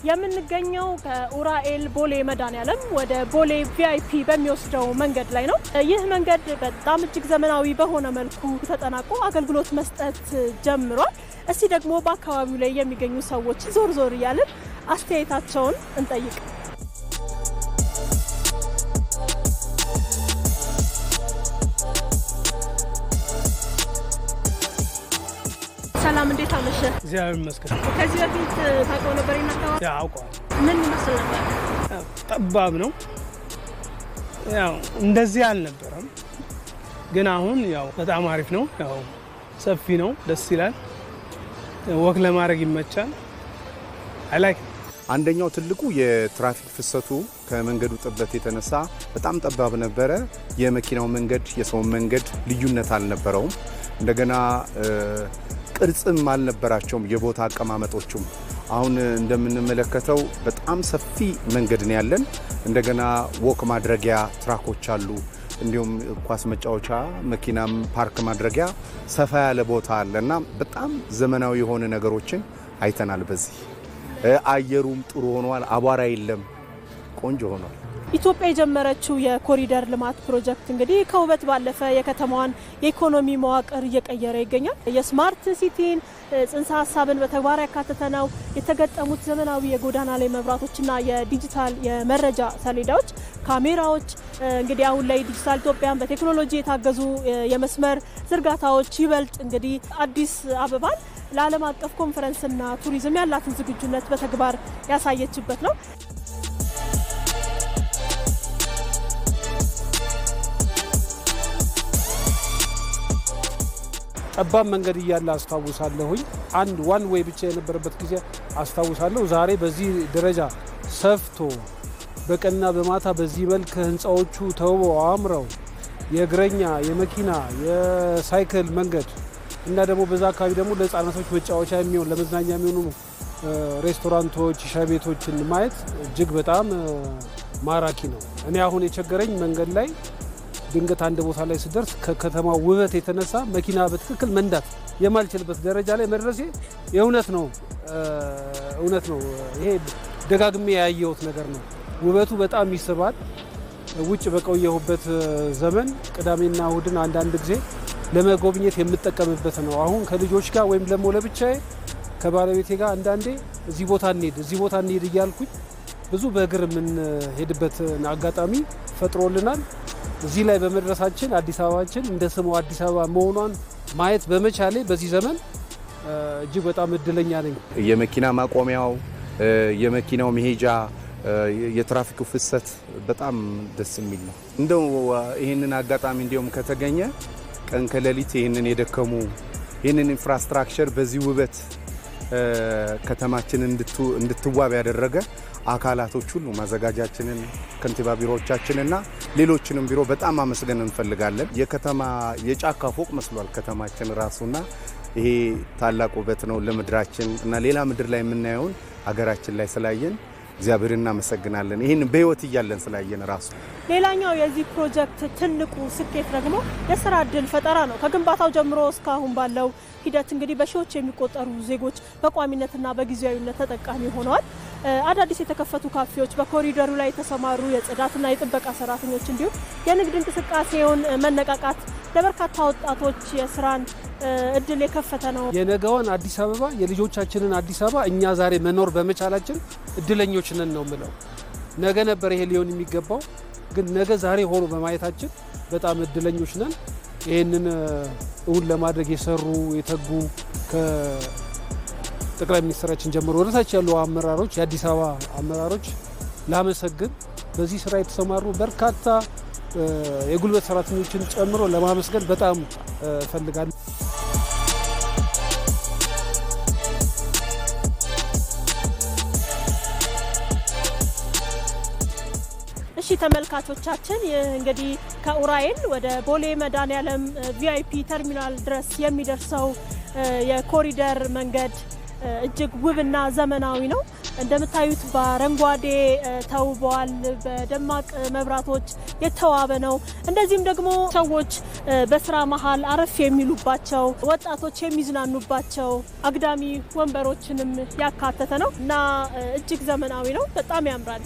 የምንገኘው ከኡራኤል ቦሌ መድኃኔዓለም ወደ ቦሌ ቪአይፒ በሚወስደው መንገድ ላይ ነው። ይህ መንገድ በጣም እጅግ ዘመናዊ በሆነ መልኩ ተጠናቆ አገልግሎት መስጠት ጀምሯል። እስቲ ደግሞ በአካባቢው ላይ የሚገኙ ሰዎች ዞር ዞር እያልን አስተያየታቸውን እንጠይቅ። ሰላም እንዴት አመሸ? እግዚአብሔር ይመስገን። ከዚህ በፊት ታውቀው ነበር እናታው? ያው አውቀዋል። ምን ይመስል ነበር? ጠባብ ነው። ያው እንደዚህ አልነበረም፣ ግን አሁን ያው በጣም አሪፍ ነው። ያው ሰፊ ነው፣ ደስ ይላል። ወክ ለማድረግ ይመቻል። አይ ላይክ። አንደኛው ትልቁ የትራፊክ ፍሰቱ ከመንገዱ ጥበት የተነሳ በጣም ጠባብ ነበረ። የመኪናው መንገድ የሰው መንገድ ልዩነት አልነበረውም። እንደገና ቅርጽም አልነበራቸውም የቦታ አቀማመጦቹም። አሁን እንደምንመለከተው በጣም ሰፊ መንገድ ነው ያለን። እንደገና ወክ ማድረጊያ ትራኮች አሉ። እንዲሁም ኳስ መጫወቻ መኪናም ፓርክ ማድረጊያ ሰፋ ያለ ቦታ አለና በጣም ዘመናዊ የሆነ ነገሮችን አይተናል። በዚህ አየሩም ጥሩ ሆኗል። አቧራ የለም። ቆንጆ ሆኗል። ኢትዮጵያ የጀመረችው የኮሪደር ልማት ፕሮጀክት እንግዲህ ከውበት ባለፈ የከተማዋን የኢኮኖሚ መዋቅር እየቀየረ ይገኛል። የስማርት ሲቲን ጽንሰ ሀሳብን በተግባር ያካተተ ነው። የተገጠሙት ዘመናዊ የጎዳና ላይ መብራቶችና የዲጂታል የመረጃ ሰሌዳዎች፣ ካሜራዎች እንግዲህ አሁን ላይ ዲጂታል ኢትዮጵያን በቴክኖሎጂ የታገዙ የመስመር ዝርጋታዎች ይበልጥ እንግዲህ አዲስ አበባን ለዓለም አቀፍ ኮንፈረንስና ቱሪዝም ያላትን ዝግጁነት በተግባር ያሳየችበት ነው። ጠባብ መንገድ እያለ አስታውሳለሁኝ። አንድ ዋን ዌይ ብቻ የነበረበት ጊዜ አስታውሳለሁ። ዛሬ በዚህ ደረጃ ሰፍቶ በቀንና በማታ በዚህ መልክ ህንፃዎቹ ተውበው አምረው የእግረኛ የመኪና የሳይክል መንገድ እና ደግሞ በዛ አካባቢ ደግሞ ለህፃናቶች መጫወቻ የሚሆን ለመዝናኛ የሚሆኑ ሬስቶራንቶች፣ ሻይ ቤቶችን ማየት እጅግ በጣም ማራኪ ነው። እኔ አሁን የቸገረኝ መንገድ ላይ ድንገት አንድ ቦታ ላይ ስደርስ ከከተማው ውበት የተነሳ መኪና በትክክል መንዳት የማልችልበት ደረጃ ላይ መድረሴ እውነት ነው። ይሄ ደጋግሜ ያየሁት ነገር ነው። ውበቱ በጣም ይስባል። ውጭ በቆየሁበት ዘመን ቅዳሜና እሁድን አንዳንድ ጊዜ ለመጎብኘት የምጠቀምበት ነው። አሁን ከልጆች ጋር ወይም ደግሞ ለብቻዬ ከባለቤቴ ጋር አንዳንዴ እዚህ ቦታ እንሄድ እያልኩኝ ብዙ በእግር የምንሄድበት አጋጣሚ ፈጥሮልናል። እዚህ ላይ በመድረሳችን አዲስ አበባችን እንደ ስሙ አዲስ አበባ መሆኗን ማየት በመቻሌ በዚህ ዘመን እጅግ በጣም እድለኛ ነኝ። የመኪና ማቆሚያው፣ የመኪናው መሄጃ፣ የትራፊኩ ፍሰት በጣም ደስ የሚል ነው። እንደው ይህንን አጋጣሚ እንዲሁም ከተገኘ ቀን ከሌሊት ይህንን የደከሙ ይህንን ኢንፍራስትራክቸር በዚህ ውበት ከተማችን እንድትዋብ ያደረገ አካላቶች ሁሉ ማዘጋጃችንን፣ ከንቲባ ቢሮዎቻችንና ሌሎችንም ቢሮ በጣም አመስገን እንፈልጋለን። የከተማ የጫካ ፎቅ መስሏል ከተማችን ራሱና ይሄ ታላቅ ውበት ነው ለምድራችን እና ሌላ ምድር ላይ የምናየውን ሀገራችን ላይ ስላየን እግዚአብሔር እናመሰግናለን። ይህን በህይወት እያለን ስላየን ራሱ። ሌላኛው የዚህ ፕሮጀክት ትልቁ ስኬት ደግሞ የስራ እድል ፈጠራ ነው። ከግንባታው ጀምሮ እስካሁን ባለው ሂደት እንግዲህ በሺዎች የሚቆጠሩ ዜጎች በቋሚነትና በጊዜያዊነት ተጠቃሚ ሆነዋል። አዳዲስ የተከፈቱ ካፌዎች፣ በኮሪደሩ ላይ የተሰማሩ የጽዳትና የጥበቃ ሰራተኞች እንዲሁም የንግድ እንቅስቃሴውን መነቃቃት ለበርካታ ወጣቶች የስራን እድል የከፈተ ነው። የነገዋን አዲስ አበባ የልጆቻችንን አዲስ አበባ እኛ ዛሬ መኖር በመቻላችን እድለኞች ነን ነው የምለው። ነገ ነበር ይሄ ሊሆን የሚገባው፣ ግን ነገ ዛሬ ሆኖ በማየታችን በጣም እድለኞች ነን። ይህንን እውን ለማድረግ የሰሩ የተጉ ከጠቅላይ ሚኒስትራችን ጀምሮ ወደታች ያሉ አመራሮች፣ የአዲስ አበባ አመራሮች ላመሰግን። በዚህ ስራ የተሰማሩ በርካታ የጉልበት ሰራተኞችን ጨምሮ ለማመስገን በጣም እፈልጋለሁ። እሺ ተመልካቾቻችን እንግዲህ ከኡራኤል ወደ ቦሌ መድኃኔዓለም ቪአይፒ ተርሚናል ድረስ የሚደርሰው የኮሪደር መንገድ እጅግ ውብና ዘመናዊ ነው። እንደምታዩት በአረንጓዴ ተውቧል። በደማቅ መብራቶች የተዋበ ነው። እንደዚህም ደግሞ ሰዎች በስራ መሃል አረፍ የሚሉባቸው ወጣቶች የሚዝናኑባቸው አግዳሚ ወንበሮችንም ያካተተ ነው እና እጅግ ዘመናዊ ነው። በጣም ያምራል።